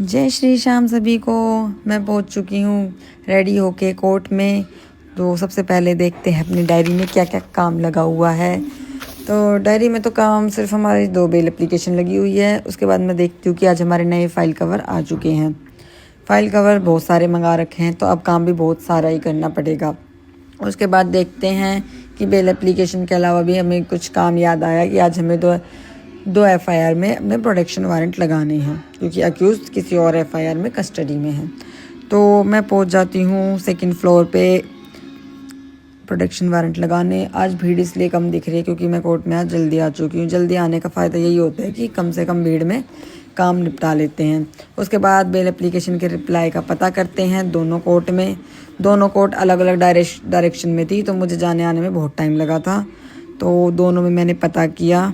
जय श्री श्याम सभी को। मैं पहुंच चुकी हूँ रेडी होके कोर्ट में। तो सबसे पहले देखते हैं अपनी डायरी में क्या क्या काम लगा हुआ है। तो डायरी में तो काम सिर्फ हमारी 2 बेल एप्लीकेशन लगी हुई है। उसके बाद मैं देखती हूँ कि आज हमारे नए फाइल कवर आ चुके हैं। फाइल कवर बहुत सारे मंगा रखे हैं, तो अब काम भी बहुत सारा ही करना पड़ेगा। उसके बाद देखते हैं कि बेल एप्लीकेशन के अलावा भी हमें कुछ काम याद आया कि आज हमें दो एफआईआर में अपने प्रोटेक्शन वारंट लगाने हैं, क्योंकि अक्यूज किसी और एफआईआर में कस्टडी में है। तो मैं पहुंच जाती हूँ 2nd फ्लोर पे प्रोटेक्शन वारंट लगाने। आज भीड़ इसलिए कम दिख रही है क्योंकि मैं कोर्ट में आज जल्दी आ चुकी हूँ। जल्दी आने का फ़ायदा यही होता है कि कम से कम भीड़ में काम निपटा लेते हैं। उसके बाद बेल एप्लीकेशन के रिप्लाई का पता करते हैं दोनों कोर्ट में। दोनों कोर्ट अलग अलग डायरेक्शन में थी, तो मुझे जाने आने में बहुत टाइम लगा था। तो दोनों में मैंने पता किया,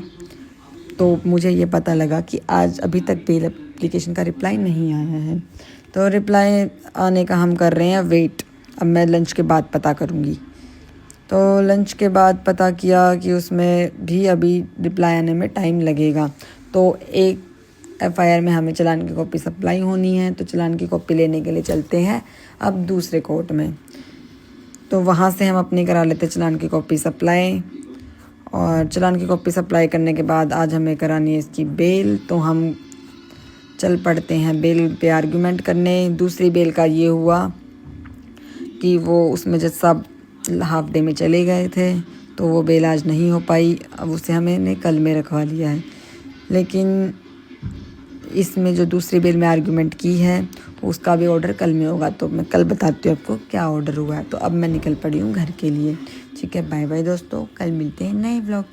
तो मुझे ये पता लगा कि आज अभी तक बेल एप्लीकेशन का रिप्लाई नहीं आया है। तो रिप्लाई आने का हम कर रहे हैं वेट। अब मैं लंच के बाद पता करूँगी। तो लंच के बाद पता किया कि उसमें भी अभी रिप्लाई आने में टाइम लगेगा। तो एक एफआईआर में हमें चालान की कॉपी सप्लाई होनी है, तो चालान की कॉपी लेने के लिए चलते हैं अब दूसरे कोर्ट में। तो वहाँ से हम अपनी करा लेते चालान की कॉपी सप्लाई। और चालान की कॉपी सप्लाई करने के बाद आज हमें करानी है इसकी बेल। तो हम चल पड़ते हैं बेल पे आर्गूमेंट करने। दूसरी बेल का ये हुआ कि वो उसमें जज साहब हाफ डे में चले गए थे, तो वो बेल आज नहीं हो पाई। अब उसे हमने कल में रखवा लिया है। लेकिन इसमें जो दूसरी बेल में आर्गूमेंट की है उसका भी ऑर्डर कल में होगा। तो मैं कल बताती हूँ आपको क्या ऑर्डर हुआ है। तो अब मैं निकल पड़ी हूँ घर के लिए। ठीक है, बाय बाय दोस्तों, कल मिलते हैं नए ब्लॉग।